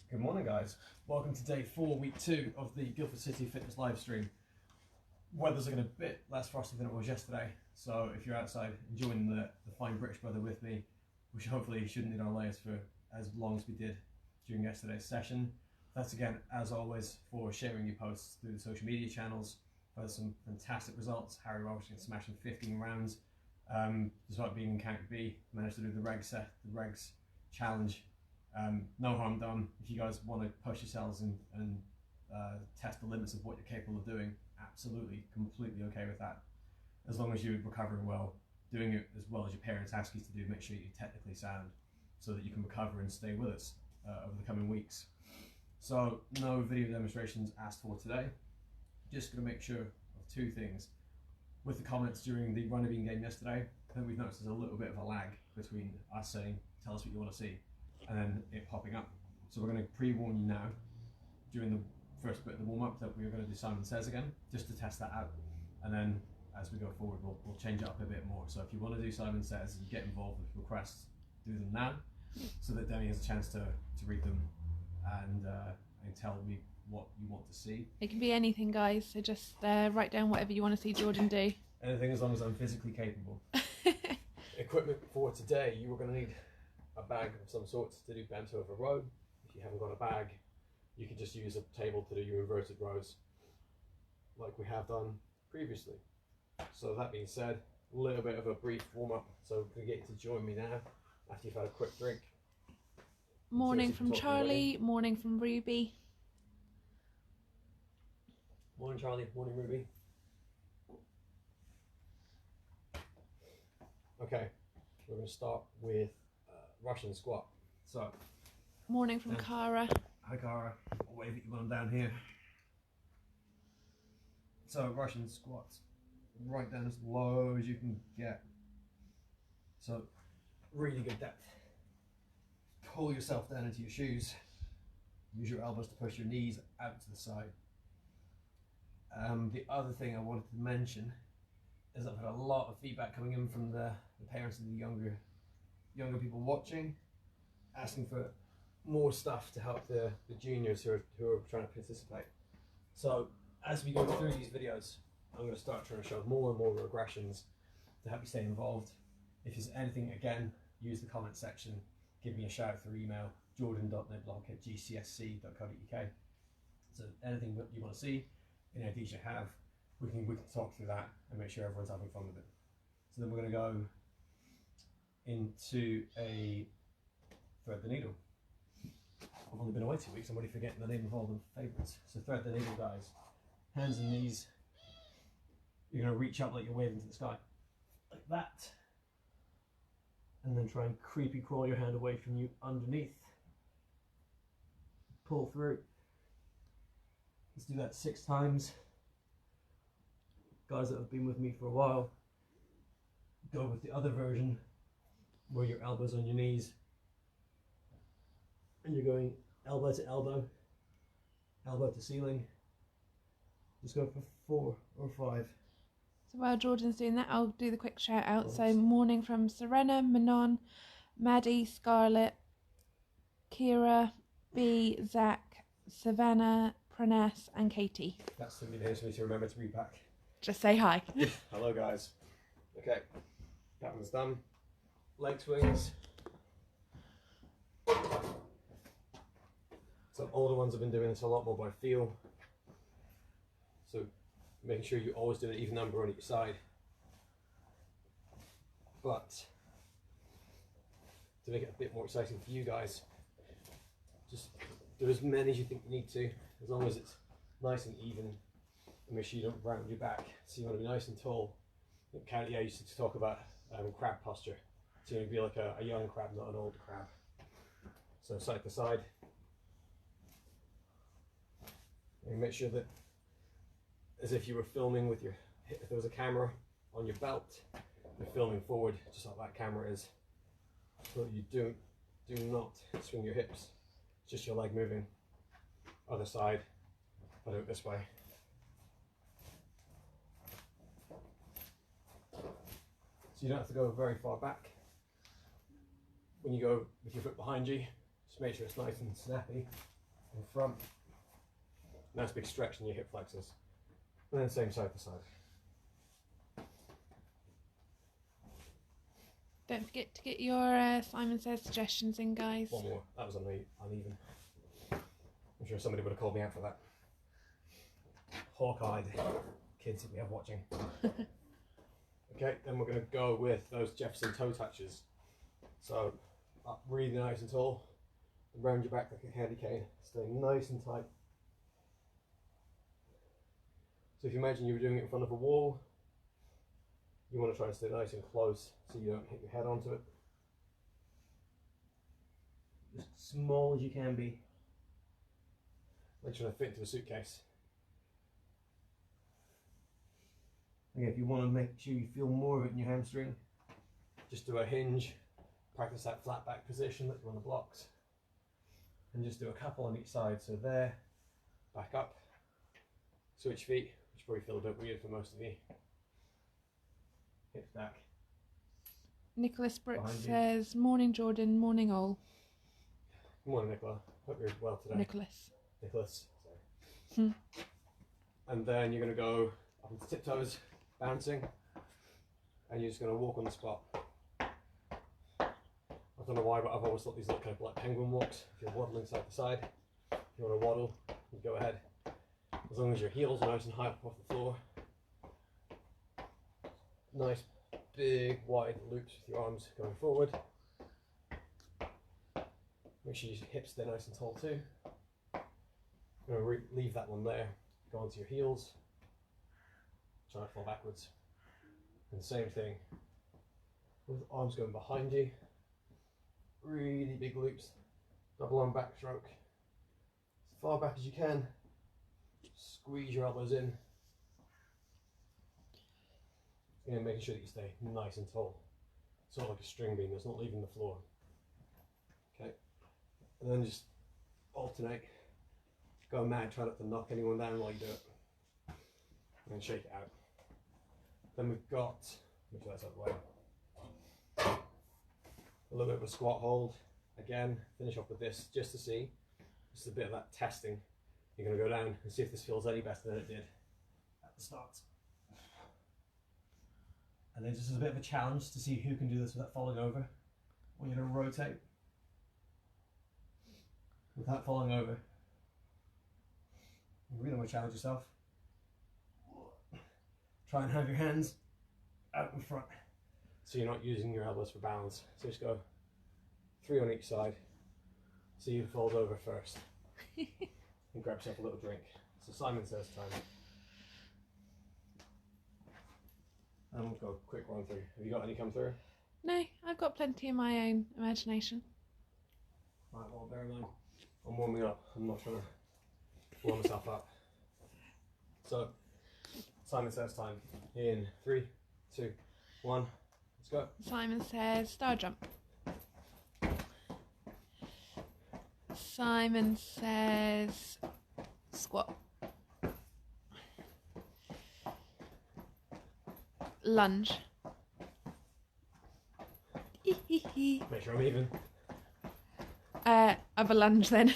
Good morning, guys. Welcome to day 4, week 2 of the Guildford City Fitness live stream. Weather's looking a bit less frosty than it was yesterday, so if you're outside enjoying the fine British weather with me, we hopefully shouldn't need our layers for as long as we did during yesterday's session. That's again, as always, for sharing your posts through the social media channels. There's some fantastic results. Harry Robertson smashing 15 rounds, despite being in County B. Managed to do the regs challenge. No harm done. If you guys want to push yourselves and test the limits of what you're capable of doing, absolutely, completely okay with that. As long as you're recovering well, doing it as well as your parents ask you to do, make sure you're technically sound so that you can recover and stay with us over the coming weeks. So no video demonstrations asked for today. Just going to make sure of two things. With the comments during the Runner Bean game yesterday, I think we've noticed there's a little bit of a lag between us saying, tell us what you want to see, and then it popping up. So we're going to pre-warn you now during the first bit of the warm-up that we're going to do Simon Says again, just to test that out. And then as we go forward, we'll change it up a bit more. So if you want to do Simon Says and get involved with requests, do them now, so that Danny has a chance to read them and tell me what you want to see. It can be anything, guys, so just write down whatever you want to see Jordan do. Anything as long as I'm physically capable. Equipment for today, you are going to need a bag of some sort to do bent over row. If you haven't got a bag, you can just use a table to do your inverted rows like we have done previously. So that being said, a little bit of a brief warm-up, so we can get you to join me now after you've had a quick drink. Morning from Charlie, morning from Ruby. Morning Charlie, morning Ruby. Okay, we're going to start with Russian squat. So, morning from Cara. Hi Cara, I'll wave at you when I'm down here. So Russian squats, right down as low as you can get. So really good depth. Pull yourself down into your shoes. Use your elbows to push your knees out to the side. The other thing I wanted to mention is I've had a lot of feedback coming in from the parents of the younger people watching, asking for more stuff to help the juniors who are trying to participate. So as we go through these videos, I'm going to start trying to show more and more regressions to help you stay involved. If there's anything, again, use the comment section, give me a shout through email, jordan.niblock@gcsc.co.uk. So anything that you want to see, any ideas you have, we can talk through that and make sure everyone's having fun with it. So then we're going to go into a thread the needle. I've only been away 2 weeks, I'm already forgetting the name of all the favourites. So thread the needle, guys. Hands and knees. You're going to reach up like you're waving to the sky. Like that. And then try and creepy crawl your hand away from you underneath. Pull through. Let's do that 6 times. Guys that have been with me for a while, go with the other version where your elbows on your knees and you're going elbow to elbow, elbow to ceiling. Just go for 4 or 5. So while Jordan's doing that, I'll do the quick shout out. So morning from Serena, Manon, Maddie, Scarlett, Kira, B, Zach, Savannah, Pranesh and Katie. That's the names for me to remember to repack. Just say hi. Hello guys. Okay, that one's done. Leg swings. So older ones have been doing this a lot more by feel. So making sure you always do an even number on each side. But to make it a bit more exciting for you guys, just do as many as you think you need to, as long as it's nice and even. And make sure you don't round your back. So you want to be nice and tall. I used to talk about crab posture. So you want to be like a young crab, not an old crab. So side to side. And make sure that, as if you were filming with if there was a camera on your belt, you're filming forward, just like that camera is. So you do not swing your hips. It's just your leg moving. Other side. I'll do it this way. So you don't have to go very far back. When you go with your foot behind you, just make sure it's nice and snappy. in front. Nice big stretch in your hip flexors. And then same side to side. Don't forget to get your Simon Says suggestions in, guys. One more. That was uneven. I'm sure somebody would have called me out for that. Hawk-eyed kids that we have watching. Okay, then we're going to go with those Jefferson toe touches. So, up really nice and tall, around your back like a candy cane, stay nice and tight. So if you imagine you were doing it in front of a wall, you want to try and stay nice and close so you don't hit your head onto it. As small as you can be. Like trying to fit into a suitcase. Again, if you want to make sure you feel more of it in your hamstring, just do a hinge, practice that flat back position that you want the blocks, and just do a couple on each side. So there, back up, switch feet, which probably feel a bit weird for most of you. Hips back. Nicholas Brooks says, morning Jordan, morning all. Good morning, Nicola. Hope you're well today. Nicholas, sorry. And then you're going to go up into tiptoes, bouncing, and you're just going to walk on the spot. I don't know why, but I've always thought these look kind of like penguin walks. If you're waddling side to side, if you want to waddle, you go ahead. As long as your heels are nice and high up off the floor. Nice big wide loops with your arms going forward. Make sure your hips stay nice and tall too. I'm going to leave that one there. Go onto your heels. Try not to fall backwards. And same thing with arms going behind you. Really big loops. Double arm backstroke. As far back as you can. Squeeze your elbows in. And making sure that you stay nice and tall. Sort of like a string beam that's not leaving the floor. Okay. And then just alternate. Go mad, try not to knock anyone down while you do it. And then shake it out. Then we've got, make sure that's out of the way. A little bit of a squat hold. Again, finish off with this just to see. Just a bit of that testing. You're going to go down and see if this feels any better than it did at the start. And then just as a bit of a challenge to see who can do this without falling over. We're going to rotate without falling over. You really want to challenge yourself. Try and have your hands out in front so you're not using your elbows for balance. So just go 3 on each side. See who falls over first. And grab yourself a little drink. So Simon Says time. And we'll go quick run through. Have you got any come through? No, I've got plenty in my own imagination. Right, well, bear in mind, I'm warming up. I'm not trying to warm myself up. So, Simon Says time. In 3, 2, 1. Let's go. Simon Says star jump. Simon Says squat. Lunge. Make sure I'm even. Have a lunge then.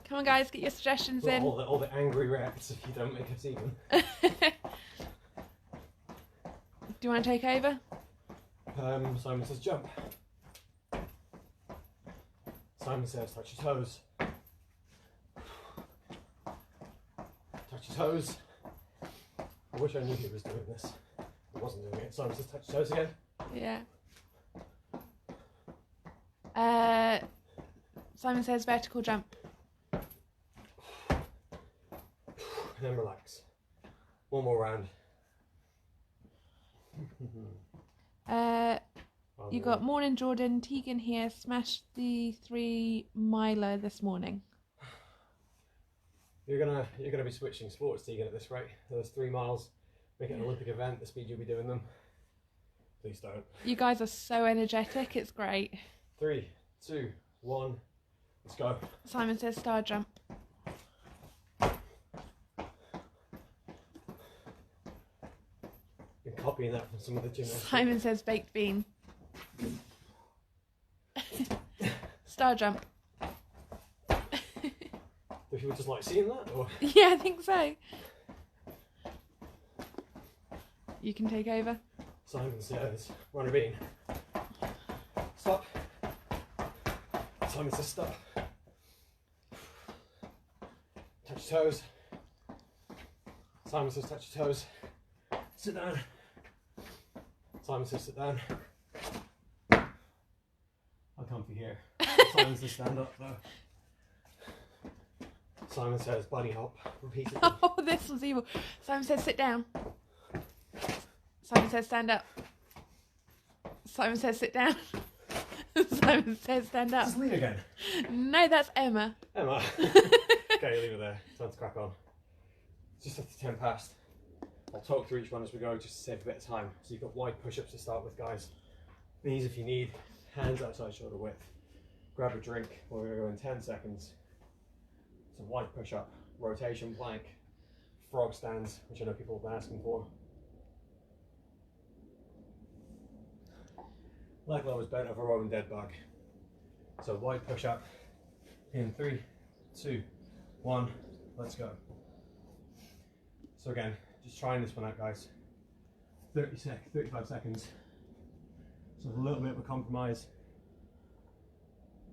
Come on, guys, get your suggestions in. All the angry reps if you don't make us even. Do you want to take over? Simon Says jump. Simon Says touch your toes. Touch your toes. I wish I knew he was doing this. He wasn't doing it. Simon Says touch your toes again. Yeah. Simon Says vertical jump. And then relax. One more round. You got morning Jordan, Tegan here, smashed the 3 miler this morning. You're gonna be switching sports, Tegan, at this rate. Those 3 miles, make it an Olympic event, the speed you'll be doing them. Please don't. You guys are so energetic, it's great. 3, 2, 1, let's go. Simon Says star jump. You're copying that from some of the gymnastics. Simon Says baked bean. Star jump. Do people just like seeing that? Or? Yeah, I think so. You can take over. Simon says, run a bean. Stop. Simon says stop. Touch your toes. Simon says touch your toes. Sit down. Simon says sit down. I'm comfy here. Simon says stand up though. Simon says bunny hop. Repeatedly. Oh, this was evil. Simon says sit down. Simon says stand up. Simon says sit down. Simon says stand up. Just leave again. No, that's Emma. Emma. Okay, leave it there. Time to crack on. It's just after 10 past. I'll talk through each one as we go just to save a bit of time. So you've got wide push-ups to start with, guys. Knees if you need. Hands outside shoulder width. Grab a drink. We're going to go in 10 seconds. So wide push-up, rotation plank, frog stands, which I know people have been asking for. Leg lowers bent over rolling dead bug. So wide push-up in 3, 2, 1, let's go. So again, just trying this one out, guys. 35 seconds. So a little bit of a compromise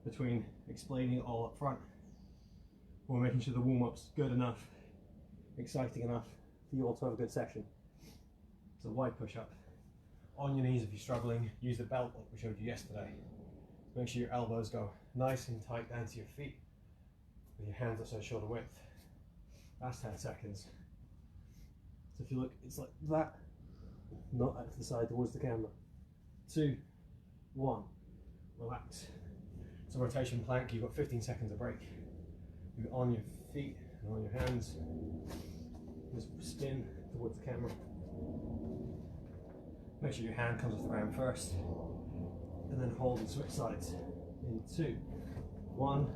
between explaining it all up front or making sure the warm-up's good enough, exciting enough for you all to have a good session. So wide push-up. On your knees if you're struggling, use the belt like we showed you yesterday. Make sure your elbows go nice and tight down to your feet with your hands outside shoulder width. That's 10 seconds. So if you look, it's like that, not out to the side towards the camera. 2, 1, relax. So rotation plank, you've got 15 seconds of break. You're on your feet and on your hands. Just spin towards the camera. Make sure your hand comes off the ground first, and then hold and switch sides. In 2, 1,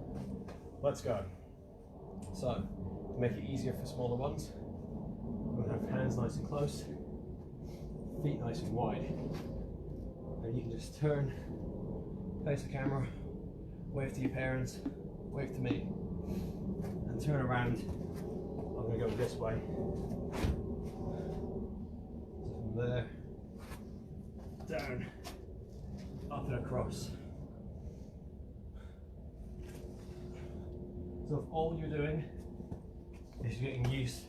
let's go. So, to make it easier for smaller ones, we're going to have hands nice and close, feet nice and wide. And you can just turn, face the camera, wave to your parents, wave to me, and turn around. I'm going to go this way. So from there, down, up and across. So if all you're doing is getting used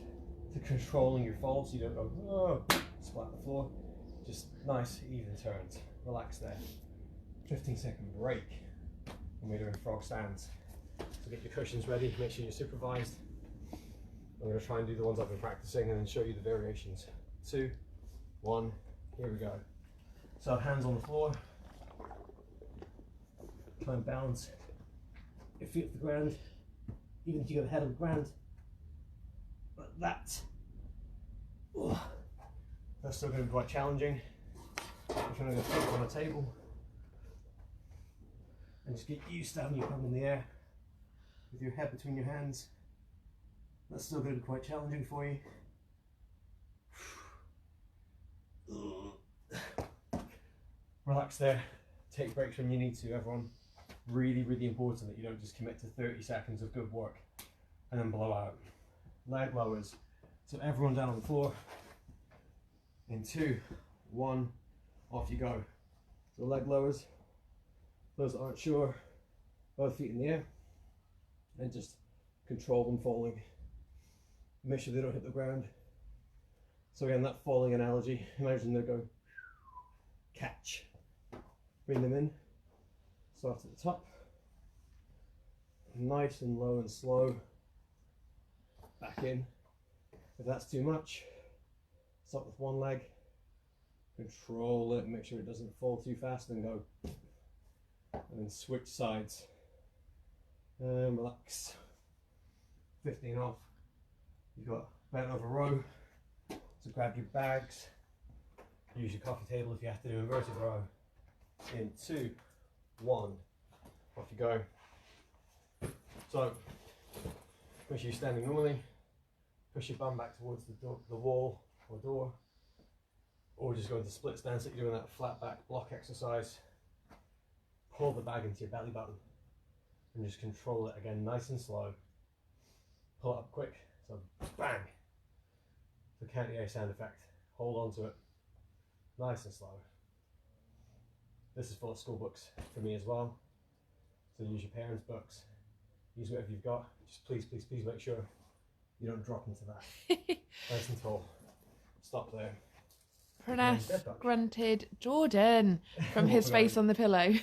to controlling your fall, so you don't go, oh, splat the floor, just nice even turns, relax there. 15-second break when we're doing frog stands. So get your cushions ready, make sure you're supervised. I'm going to try and do the ones I've been practicing and then show you the variations. 2, 1, here we go. So hands on the floor, try and balance your feet off the ground, even if you go ahead of the ground, like that. Ooh. That's still going to be quite challenging. I'm trying to go feet on a table and just get used to having your thumb in the air with your head between your hands. That's still going to be quite challenging for you. Relax there, take breaks when you need to, everyone. Really, really important that you don't just commit to 30 seconds of good work and then blow out. Leg lowers. So everyone down on the floor. In 2, 1, off you go. So leg lowers. Those that aren't sure, both feet in the air. And just control them falling. Make sure they don't hit the ground. So again, that falling analogy, imagine they're going catch. Bring them in, start at the top, nice and low and slow, back in. If that's too much, start with one leg, control it, make sure it doesn't fall too fast and go, and then switch sides, and relax. 15 off, you've got bent over row, so grab your bags, use your coffee table if you have to do inverted row. In 2, 1, off you go. So, make sure you're standing normally, push your bum back towards the wall or door, or just go into split stance that you're doing that flat back block exercise. Pull the bag into your belly button and just control it again nice and slow. pull it up quick, so bang, the cantier sound effect. Hold on to it, nice and slow. This is full of school books for me as well, so use your parents' books, use whatever you've got, just please make sure you don't drop into that. Nice and tall. Stop there. Pranas grunted Jordan from his face on the pillow.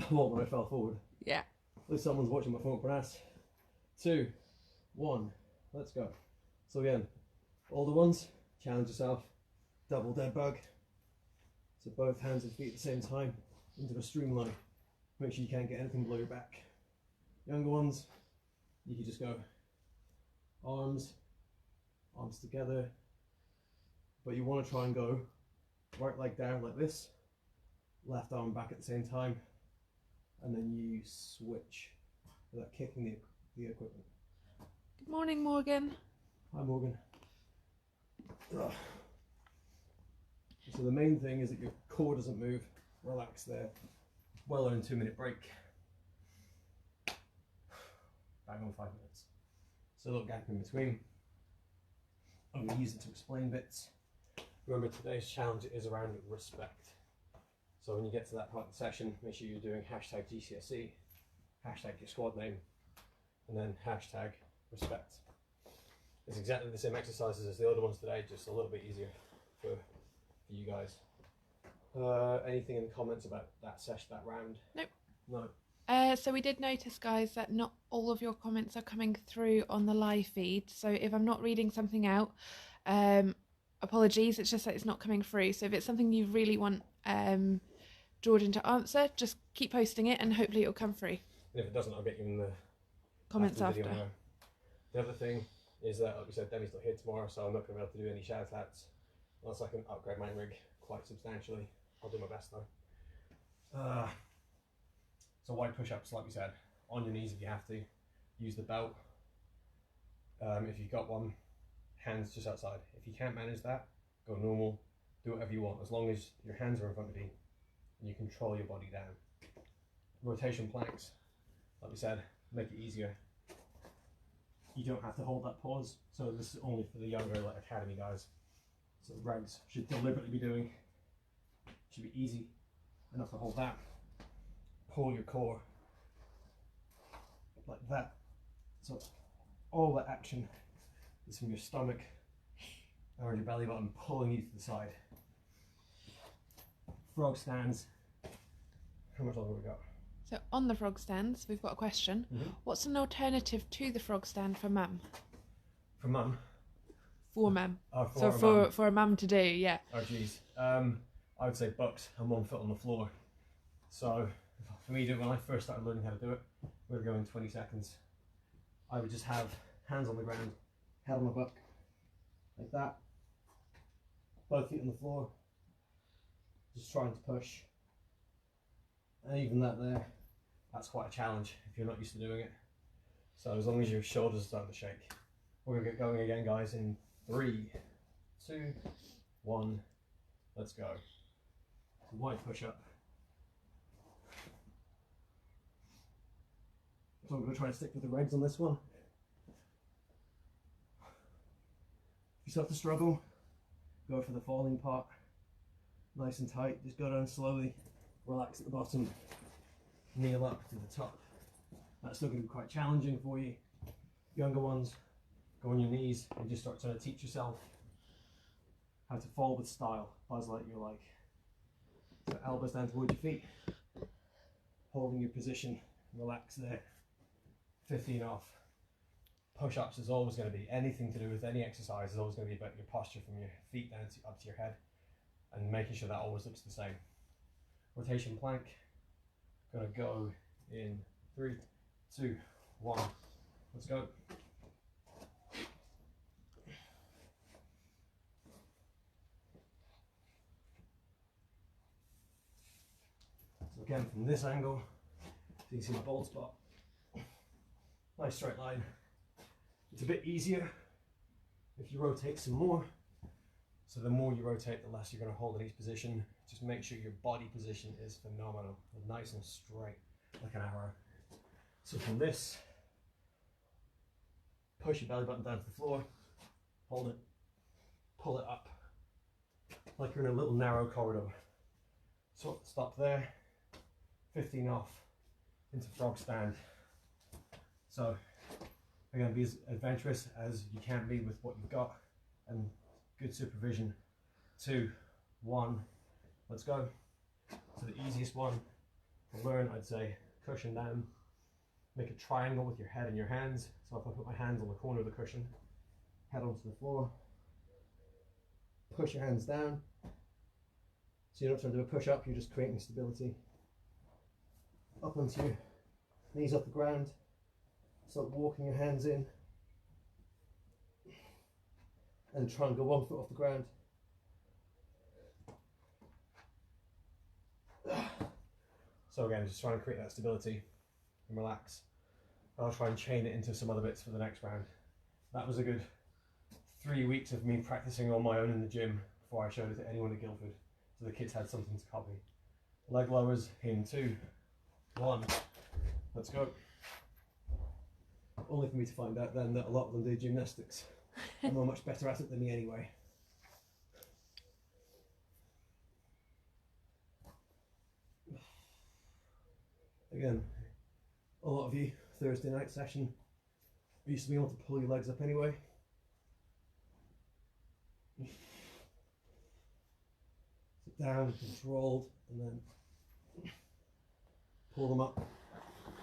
What, when I fell forward? Yeah. At least someone's watching my phone. Pranas. 2, 1, let's go. So again, older ones, challenge yourself. Double dead bug. So both hands and feet at the same time into a streamline. Make sure you can't get anything below your back. Younger ones, you can just go arms together, but you want to try and go right leg down like this, left arm back at the same time, and then you switch without kicking the equipment. Good morning, Morgan. Hi, Morgan. Ugh. So the main thing is that your core doesn't move. Relax there. Well earned 2-minute break. Bang on 5 minutes. So a little gap in between. I'm going to use it to explain bits. Remember, today's challenge is around respect. So when you get to that part of the session, make sure you're doing hashtag GCSE, hashtag your squad name, and then hashtag respect. It's exactly the same exercises as the other ones today, just a little bit easier for you guys. Anything in the comments about that session, that round? Nope. No. So we did notice, guys, that not all of your comments are coming through on the live feed. So if I'm not reading something out, apologies, it's just that it's not coming through. So if it's something you really want Jordan to answer, just keep posting it and hopefully it'll come through. And if it doesn't, I'll get you in the comments after. The other thing is that, like we said, Demi's not here tomorrow, so I'm not going to be able to do any shout outs unless I can upgrade my rig quite substantially. I'll do my best though. So wide push-ups, like we said, on your knees if you have to. Use the belt. If you've got one, hands just outside. If you can't manage that, go normal. Do whatever you want, as long as your hands are in front of you and you control your body down. Rotation planks, like we said, make it easier. You don't have to hold that pause. So this is only for the younger, like academy guys. So regs should deliberately be doing. Should be easy enough to hold that. Pull your core like that. So all that action is from your stomach or your belly button pulling you to the side. Frog stands. How much longer have we got? So on the frog stands, we've got a question. What's an alternative to the frog stand for mum? For mum? For mum. Oh, for a mum to do, yeah. Oh geez. I would say bucks and 1 foot on the floor. So for me, when I first started learning how to do it, we were going 20 seconds. I would just have hands on the ground, head on my butt, like that. Both feet on the floor. Just trying to push. And even that there, that's quite a challenge if you're not used to doing it. So as long as your shoulders are starting to shake. We're going to get going again, guys, in 3, 2, 1, let's go. Wide push up. So I'm going to try and stick with the regs on this one. If you start to struggle, go for the falling part. Nice and tight, just go down slowly. Relax at the bottom, kneel up to the top. That's still going to be quite challenging for you. Younger ones, go on your knees and just start trying to teach yourself how to fall with style. Buzz like you're like. So elbows down towards your feet, holding your position, relax there. 15 off. Push-ups is always going to be, anything to do with any exercise is always going to be about your posture from your feet down to, up to your head, and making sure that always looks the same. Rotation plank, gonna go in 3, 2, 1, let's go. So again, from this angle, so you can see my bald spot. Nice straight line. It's a bit easier if you rotate some more. So the more you rotate, the less you're going to hold in each position. Just make sure your body position is phenomenal, nice and straight, like an arrow. So from this, push your belly button down to the floor, hold it, pull it up, like you're in a little narrow corridor. So stop there, 15 off, into frog stand. So again, be as adventurous as you can be with what you've got, and good supervision. 2, 1, let's go. So the easiest one to learn, I'd say, cushion down. Make a triangle with your head and your hands. So if I put my hands on the corner of the cushion, head onto the floor, push your hands down. So you're not trying to do a push up, you're just creating stability. Up onto your knees off the ground. Start walking your hands in. And try and go 1 foot off the ground. So again, just trying to create that stability and relax. I'll try and chain it into some other bits for the next round. That was a good 3 weeks of me practicing on my own in the gym before I showed it to anyone at Guildford, so the kids had something to copy. Leg lowers in 2, 1, let's go. Only for me to find out then that a lot of them do gymnastics and they're much better at it than me anyway. Again, a lot of you, Thursday night session, used to be able to pull your legs up anyway. Sit down, controlled, and then pull them up.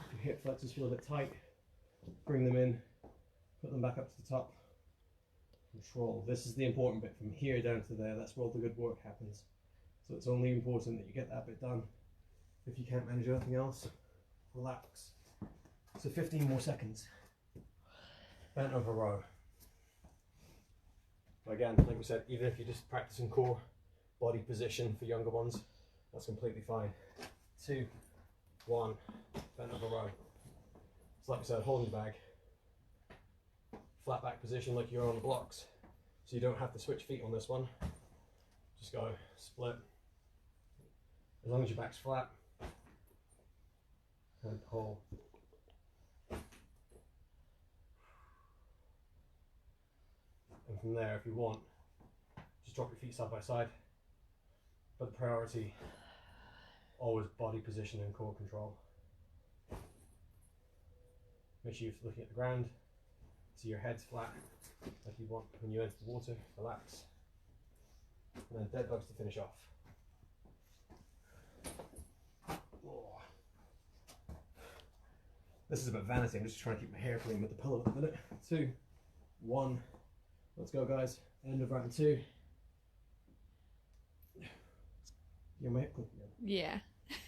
If your hip flexors feel a bit tight, bring them in, put them back up to the top. Control. This is the important bit, from here down to there. That's where all the good work happens. So it's only important that you get that bit done. If you can't manage anything else, relax. So 15 more seconds. Bent over row. But again, like we said, even if you're just practicing core body position for younger ones, that's completely fine. 2, 1, bent over row. So like we said, holding the bag. Flat back position like you're on the blocks. So you don't have to switch feet on this one. Just go split. As long as your back's flat. And pull. And from there, if you want, just drop your feet side by side. But the priority, always body position and core control. Make sure you're looking at the ground, so your head's flat, like you want when you enter the water. Relax. And then dead bugs to finish off. This is a bit vanity, I'm just trying to keep my hair clean with the pillow at the minute. 2, 1, let's go guys. End of round 2. Your mate clicking in. Yeah.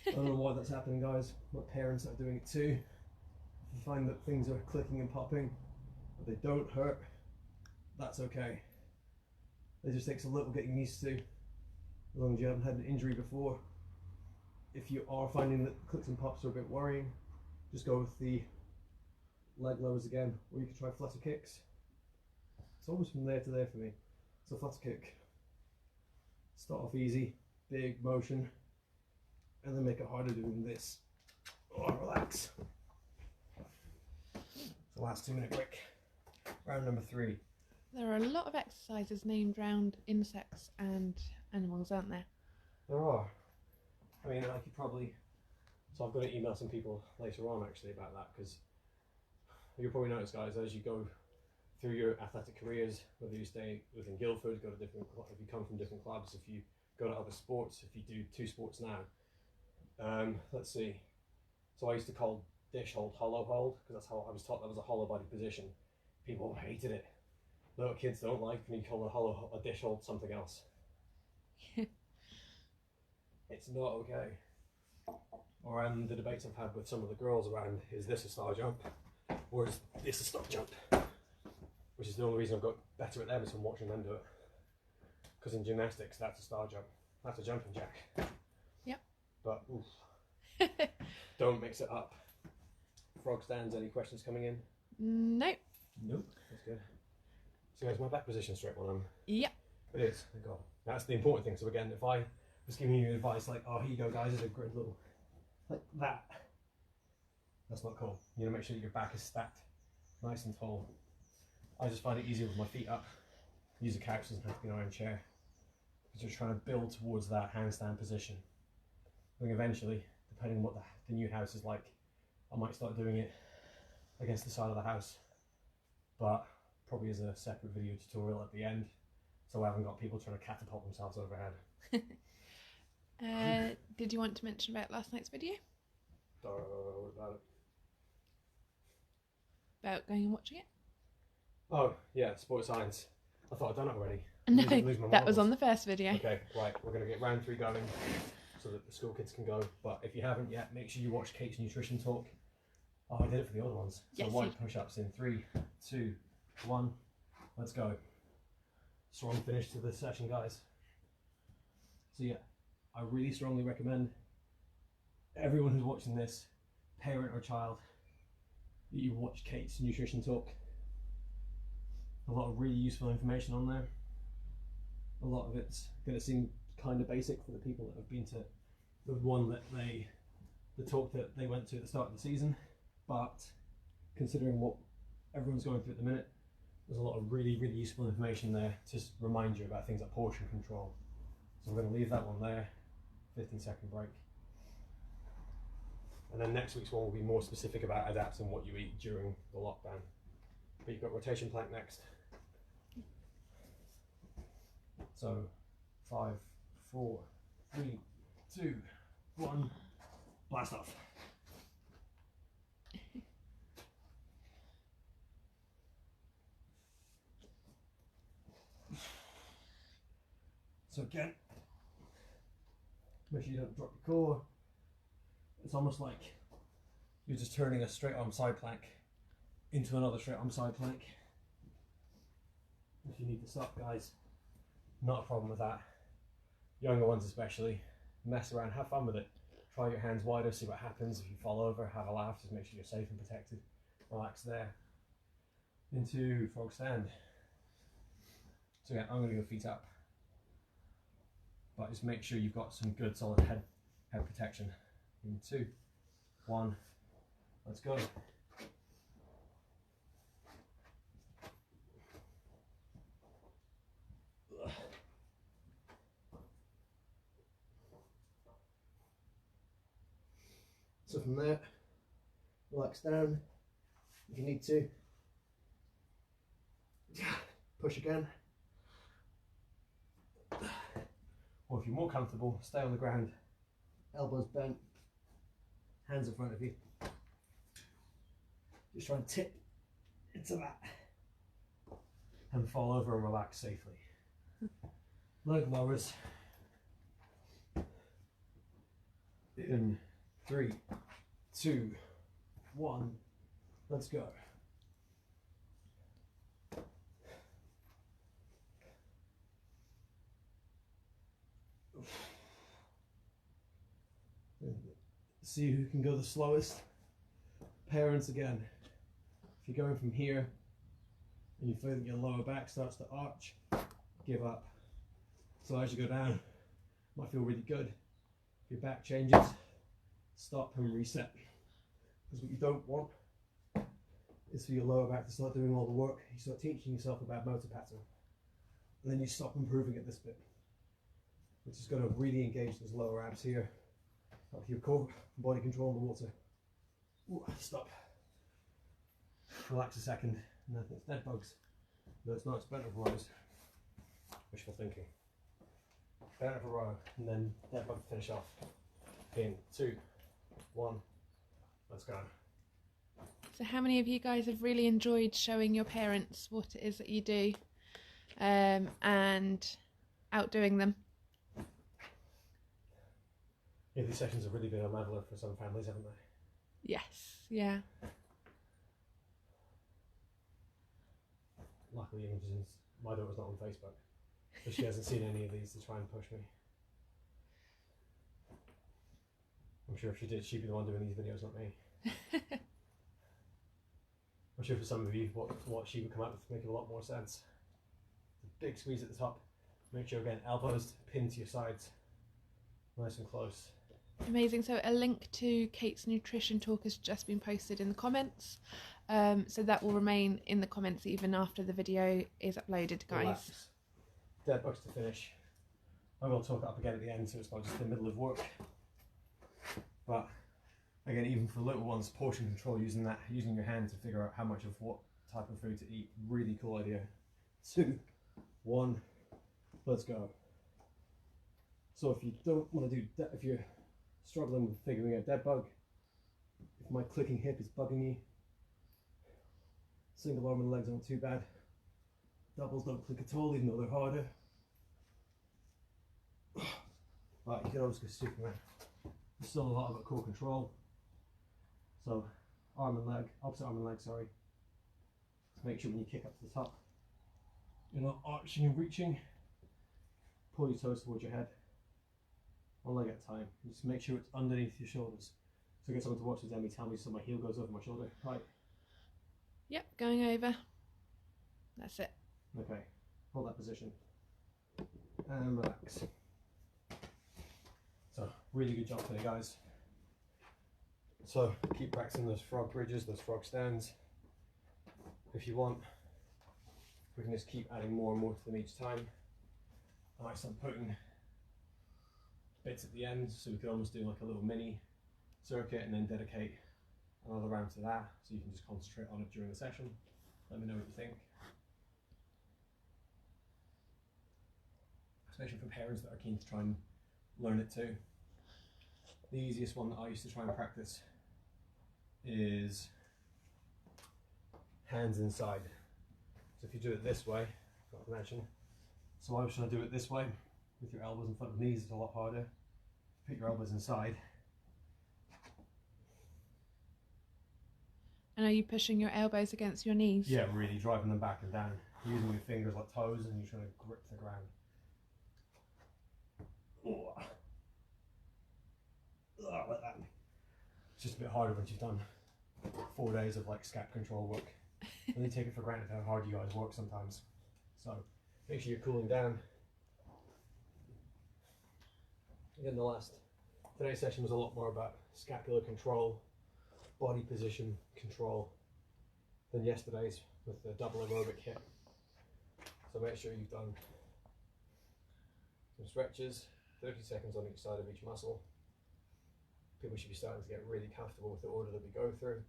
I don't know why that's happening, guys. My parents are doing it too. If you find that things are clicking and popping, but they don't hurt, that's okay. It just takes a little getting used to, as long as you haven't had an injury before. If you are finding that clicks and pops are a bit worrying, just go with the leg lowers again, or you can try flutter kicks. It's always from there to there for me. So flutter kick. Start off easy, big motion, and then make it harder doing this. Oh, relax. So last 2 minute break. Round number 3. There are a lot of exercises named around insects and animals, aren't there? There are. I mean, I could probably... So I've got to email some people later on actually about that, because you'll probably notice, guys, as you go through your athletic careers, whether you stay within Guildford, go to different, if you come from different clubs, if you go to other sports, if you do 2 sports now. Let's see. So I used to call dish hold hollow hold, because that's how I was taught that was a hollow body position. People hated it. Little kids don't like when you call a dish hold something else. It's not okay. Or the debates I've had with some of the girls around, is this a star jump or is this a stop jump? Which is the only reason I've got better at them, is from watching them do it. Because in gymnastics, that's a star jump. That's a jumping jack. Yep. But oof. Don't mix it up. Frog stands, any questions coming in? Nope. Nope. That's good. So is my back position straight when I'm... Yep. It is, thank God. That's the important thing. So again, if I was giving you advice like, oh, here you go guys, it's a great little... like that. That's not cool. You need to make sure that your back is stacked nice and tall. I just find it easier with my feet up. Use a couch, doesn't have to be an iron chair. Because you're trying to build towards that handstand position. I think eventually, depending on what the new house is like, I might start doing it against the side of the house. But probably as a separate video tutorial at the end, so I haven't got people trying to catapult themselves overhead. Did you want to mention about last night's video? About it. About going and watching it? Oh, yeah, sports science. I thought I'd done it already. No, Lose my that was marbles. on the first video. Okay, right, we're going to get round 3 going so that the school kids can go. But if you haven't yet, make sure you watch Kate's Nutrition Talk. Oh, I did it for the other ones. So Yes, white push-ups in 3, 2, 1. Let's go. Strong finish to this session, guys. So yeah, I really strongly recommend everyone who's watching this, parent or child, that you watch Kate's Nutrition Talk. A lot of really useful information on there. A lot of it's going to seem kind of basic for the people that have been to the talk that they went to at the start of the season, but considering what everyone's going through at the minute, there's a lot of really useful information there to just remind you about things like portion control. So we're going to leave that one there, 15-second break. And then next week's one will be more specific about adapting what you eat during the lockdown. But you've got rotation plank next. So 5, 4, 3, 2, 1, blast off. So again, make sure you don't drop your core. It's almost like you're just turning a straight arm side plank into another straight arm side plank. If you need to stop, guys, not a problem with that. Younger ones especially, mess around, have fun with it. Try your hands wider, see what happens. If you fall over, have a laugh, just make sure you're safe and protected. Relax there. Into frog stand. So again, I'm going to go feet up. But just make sure you've got some good solid head protection. In 2, 1, let's go. So from there, relax down if you need to. Push again. Or if you're more comfortable, stay on the ground, elbows bent, hands in front of you. Just try and tip into that and fall over and relax safely. Leg lowers. In 3, 2, 1, let's go. See who can go the slowest. Parents again. If you're going from here and you feel that your lower back starts to arch, give up. So as you go down, it might feel really good. If your back changes, stop and reset. Because what you don't want is for your lower back to start doing all the work. You start teaching yourself a bad motor pattern. And then you stop improving at this bit, which is going to really engage those lower abs here. Up your core, body control in the water. Ooh, stop. Relax a second, and then it's dead bugs. No, it's not, it's bent over rows. Wishful thinking. Bent over row, and then dead bug to finish off. In 2, 1, let's go. So how many of you guys have really enjoyed showing your parents what it is that you do and outdoing them? Yeah, these sessions have really been a leveler for some families, haven't they? Yes, yeah. Luckily, Imogen's, my daughter's not on Facebook, so she hasn't seen any of these to try and push me. I'm sure if she did, she'd be the one doing these videos, not me. I'm sure for some of you, what she would come up with would make a lot more sense. The big squeeze at the top. Make sure, again, elbows pinned to your sides. Nice and close. Amazing. So a link to Kate's Nutrition Talk has just been posted in the comments. So that will remain in the comments even after the video is uploaded, guys. Relax. Dead bugs to finish. I will talk it up again at the end, so it's not just the middle of work. But again, even for little ones, portion control, using your hand to figure out how much of what type of food to eat. Really cool idea. 2, 1, let's go. So if you don't want to do, if you're struggling with figuring out dead bug, if my clicking hip is bugging you, single arm and legs aren't too bad. Doubles don't click at all, even though they're harder. Right, you can always go Superman. There's still a lot of core control. So, arm and leg, opposite arm and leg, sorry. So make sure when you kick up to the top, you're not arching and reaching. Pull your toes towards your head. One leg at a time. Just make sure it's underneath your shoulders. So get someone to watch this, Emmy, tell me so my heel goes over my shoulder. Right. Yep, going over. That's it. Okay, hold that position. And relax. So, really good job today, guys. So, keep practicing those frog bridges, those frog stands. If you want, we can just keep adding more and more to them each time. I might start putting bits at the end, so we could almost do like a little mini circuit and then dedicate another round to that, so you can just concentrate on it during the session. Let me know what you think. Especially for parents that are keen to try and learn it too. The easiest one that I used to try and practice is hands inside. So if you do it this way, I've got to mention. So I was trying to do it this way, with your elbows in front of knees, it's a lot harder. Put your elbows inside. And are you pushing your elbows against your knees? Yeah, really driving them back and down. Using your fingers like toes and you're trying to grip the ground. Like that. It's just a bit harder once you've done 4 days of like scap control work. And you take it for granted how hard you guys work sometimes. So make sure you're cooling down. Again, today's session was a lot more about scapular control, body position control than yesterday's with the double aerobic hip. So make sure you've done some stretches, 30 seconds on each side of each muscle. People should be starting to get really comfortable with the order that we go through.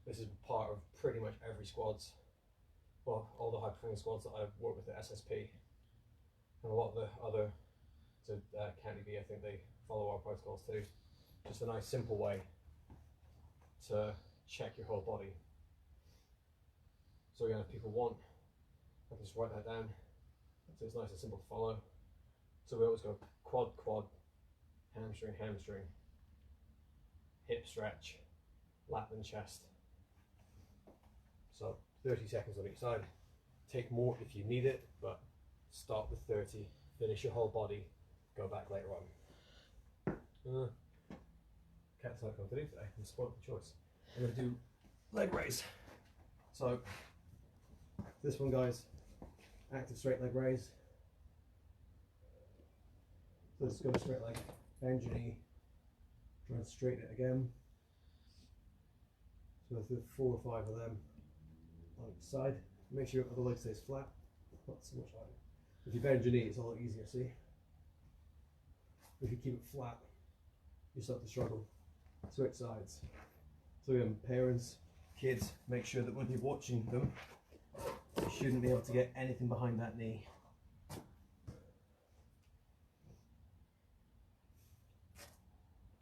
This is part of pretty much every squads, well, all the high performing squads that I've worked with at SSP, and a lot of the other, so County B, I think they follow our protocols too. Just a nice simple way to check your whole body. So again, if people want, I can just write that down. So it's nice and simple to follow. So we always go quad, quad, hamstring, hamstring, hip stretch, lat and chest. So 30 seconds on each side. Take more if you need it, but start with 30, finish your whole body, go back later on. Cat's not going to do today, I'm spoiled the choice. I'm going to do leg raise. So this one, guys, active straight leg raise. So let's go straight leg, bend your knee, try and straighten it again. So let's do 4 or 5 of them on each side. Make sure your other leg stays flat, not so much harder. If you bend your knee, it's a lot easier, see? If you keep it flat, you start to struggle. Switch sides. So again, parents, kids, make sure that when you're watching them, you shouldn't be able to get anything behind that knee.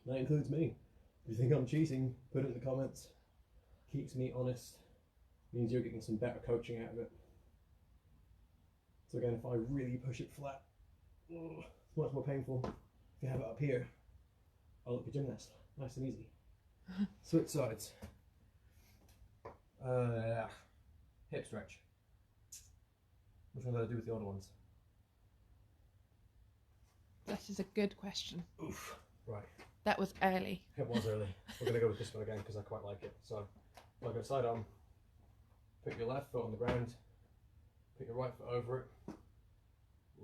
That includes me. If you think I'm cheating, put it in the comments. Keeps me honest. Means you're getting some better coaching out of it. So again, if I really push it flat, it's much more painful. If you have it up here, I'll look at gymnast. Nice and easy. Switch sides. Hip stretch. Which one did I do with the other ones? That is a good question. Oof. Right. That was early. It was early. We're going to go with this one again because I quite like it. So, I'll go side arm. Put your left foot on the ground. Put your right foot over it.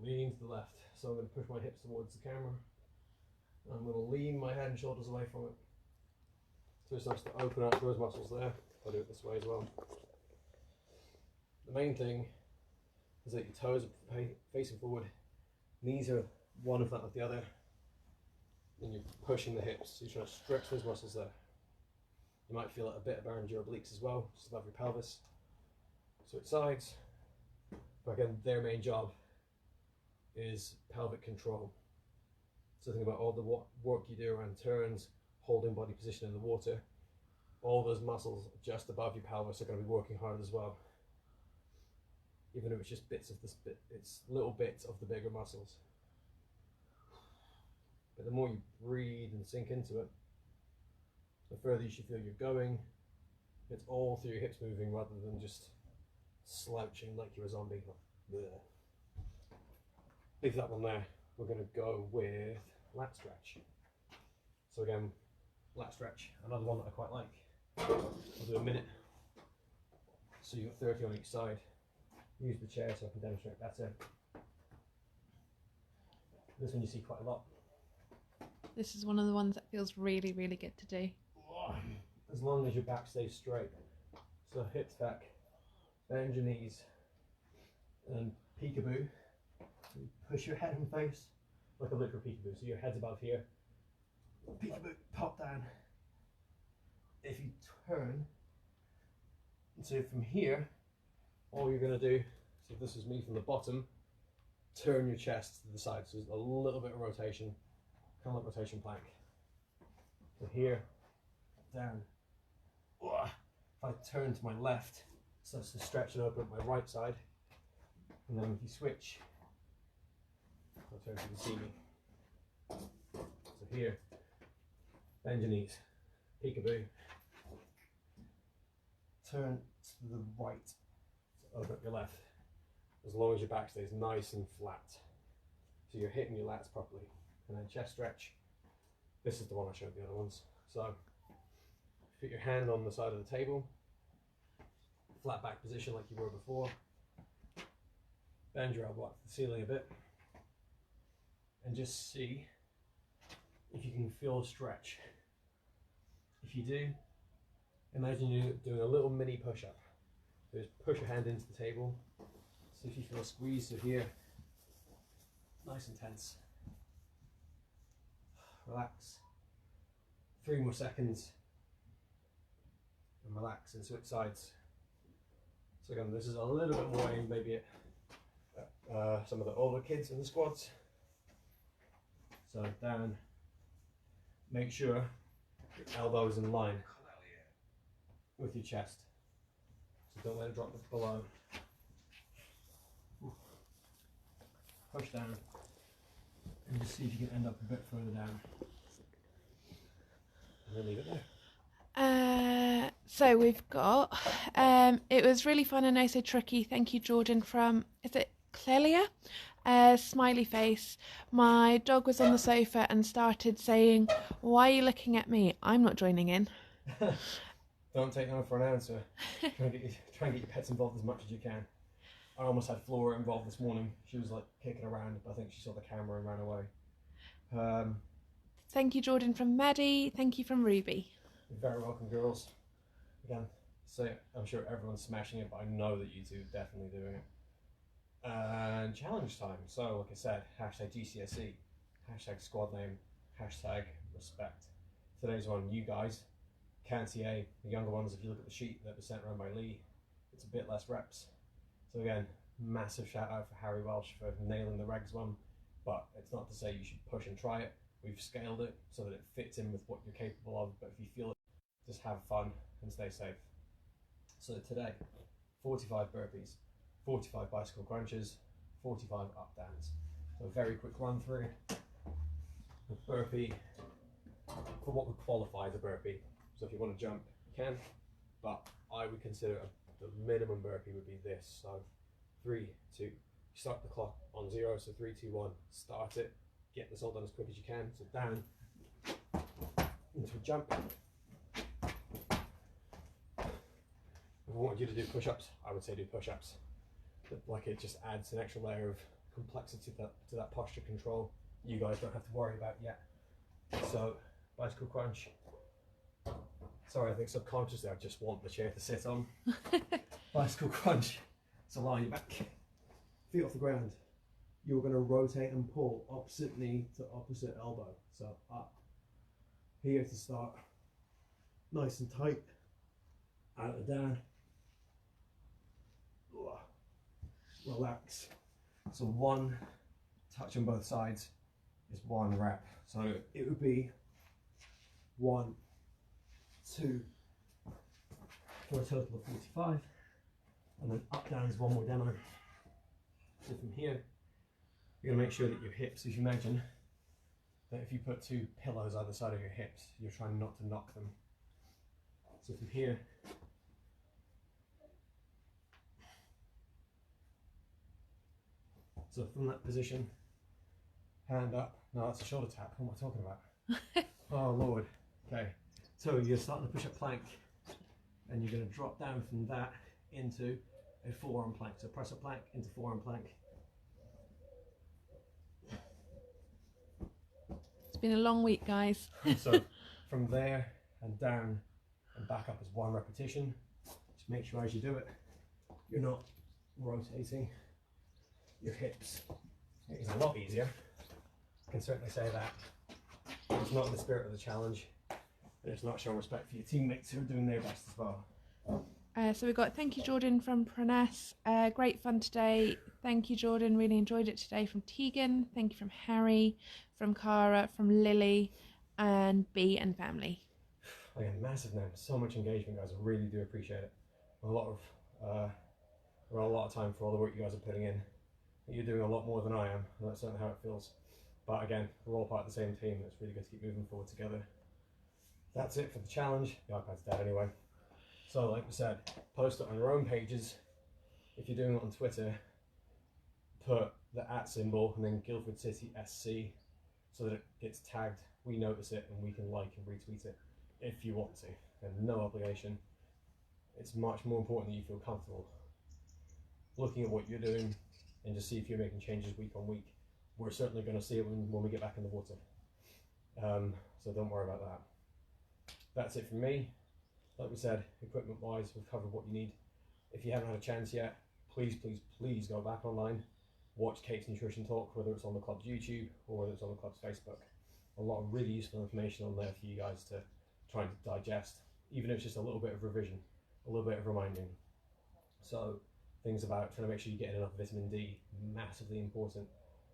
Lean to the left. So I'm going to push my hips towards the camera. I'm going to lean my head and shoulders away from it. So it starts to open up those muscles there. I'll do it this way as well. The main thing is that your toes are facing forward, knees are one in front of the other, and you're pushing the hips, so you're trying to stretch those muscles there. You might feel it a bit around your obliques as well, just above your pelvis. Switch sides. But again, their main job is pelvic control. So think about all the work you do around turns, holding body position in the water. All those muscles just above your pelvis are going to be working hard as well. Even if it's just bits of this bit, it's little bits of the bigger muscles. But the more you breathe and sink into it, the further you should feel you're going. It's all through your hips moving rather than just slouching like you're a zombie. Blech. Leave that one there. We're going to go with lat stretch. So again, lat stretch, another one that I quite like. I'll do a minute. So you've got 30 on each side. Use the chair so I can demonstrate better. This one you see quite a lot. This is one of the ones that feels really, really good to do. As long as your back stays straight. So hips back, bend your knees, and peekaboo. You push your head and face like a literal peekaboo. So your head's above here. Peekaboo, pop down. If you turn, so from here, all you're going to do, so this is me from the bottom, turn your chest to the side. So there's a little bit of rotation, kind of like rotation plank. So here, down. If I turn to my left, so that's to stretch and open up my right side. And then if you switch, I'll turn so you can see me. So here, bend your knees, peekaboo. Turn to the right, so open up your left. As long as your back stays nice and flat. So you're hitting your lats properly. And then chest stretch. This is the one I showed the other ones. So put your hand on the side of the table, flat back position like you were before. Bend your elbow up to the ceiling a bit, and just see if you can feel a stretch. If you do, imagine you doing a little mini push-up. So just push your hand into the table, see if you feel a squeeze. So here, nice and tense. Relax. 3 more seconds. And relax and switch sides. So again, this is a little bit more aimed maybe at some of the older kids in the squads. So down, make sure your elbow is in line with your chest. So don't let it drop below. Push down and just see if you can end up a bit further down. And then leave it there. So we've got, it was really fun and so tricky. Thank you, Jordan, from, is it Clelia? Smiley face. My dog was on the sofa and started saying, "Why are you looking at me? I'm not joining in." Don't take no for an answer. Try and get your pets involved as much as you can. I almost had Flora involved this morning. She was like kicking around, but I think she saw the camera and ran away. Thank you, Jordan, from Maddie. Thank you from Ruby. You're very welcome, girls. Again, so I'm sure everyone's smashing it, but I know that you two are definitely doing it. And challenge time. So, like I said, hashtag GCSE, hashtag squad name, hashtag respect. Today's one, you guys, KNCA, the younger ones, if you look at the sheet that was sent around by Lee, it's a bit less reps. So again, massive shout out for Harry Welsh for nailing the regs one, but it's not to say you should push and try it. We've scaled it so that it fits in with what you're capable of, but if you feel it, just have fun and stay safe. So today, 45 burpees, 45 bicycle crunches, 45 up downs. So a very quick run through. The burpee, for what would qualify as a burpee. So if you want to jump, you can, but I would consider the minimum burpee would be this. So 3, 2, start the clock on 0, so 3, 2, 1, start it. Get this all done as quick as you can. So down into a jump. If I wanted you to do push-ups, I would say do push-ups. Like it just adds an extra layer of complexity to that posture control you guys don't have to worry about yet. So bicycle crunch, Sorry, I think subconsciously I just want the chair to sit on. Bicycle crunch. So lie your back, feet off the ground. You're going to rotate and pull opposite knee to opposite elbow. So up. Here to start. Nice and tight. Out and down. Relax. So one touch on both sides is one rep. So it would be 1, 2, for a total of 45. And then up down is one more demo. So from here, you're gonna make sure that your hips, if you imagine that if you put 2 pillows either side of your hips, you're trying not to knock them. So from here, so from that position, hand up. No, that's a shoulder tap. What am I talking about? Oh Lord. Okay. So you're starting to push a plank, and you're going to drop down from that into a forearm plank. So press up plank into forearm plank. It's been a long week, guys. So from there and down and back up is 1 repetition. Just make sure as you do it, you're not rotating your hips. It's a lot easier. I can certainly say that. It's not in the spirit of the challenge, and it's not showing respect for your teammates who are doing their best as well. So we've got thank you Jordan from Pranes. Great fun today. Thank you Jordan, really enjoyed it today from Tegan. Thank you from Harry, from Cara, from Lily, and B and family. Again, massive names, so much engagement, guys. I really do appreciate it. A lot of time for all the work you guys are putting in. You're doing a lot more than I am, and that's certainly how it feels. But again, we're all part of the same team, and it's really good to keep moving forward together. That's it for the challenge. The iPad's dead anyway. So like we said, post it on your own pages. If you're doing it on Twitter, put the @ symbol and then Guildford City SC so that it gets tagged. We notice it and we can like and retweet it if you want to. And no obligation. It's much more important that you feel comfortable looking at what you're doing and just see if you're making changes week on week. We're certainly going to see it when we get back in the water. So don't worry about that. That's it from me. Like we said, equipment wise, we've covered what you need. If you haven't had a chance yet, please go back online, watch Kate's Nutrition Talk, whether it's on the club's YouTube or whether it's on the club's Facebook. A lot of really useful information on there for you guys to try and digest, even if it's just a little bit of revision, a little bit of reminding. So things about trying to make sure you're getting enough vitamin D, massively important,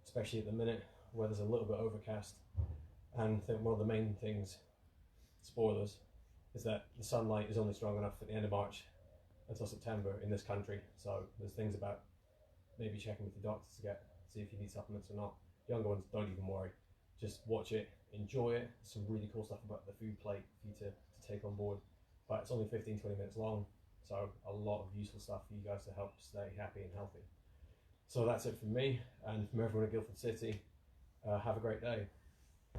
especially at the minute where there's a little bit overcast. And I think one of the main things, spoilers, is that the sunlight is only strong enough at the end of March until September in this country. So there's things about maybe checking with your doctor to see if you need supplements or not. Younger ones, don't even worry. Just watch it, enjoy it. Some really cool stuff about the food plate for you to take on board. But it's only 15-20 minutes long, so a lot of useful stuff for you guys to help stay happy and healthy. So that's it from me and from everyone at Guildford City. Have a great day.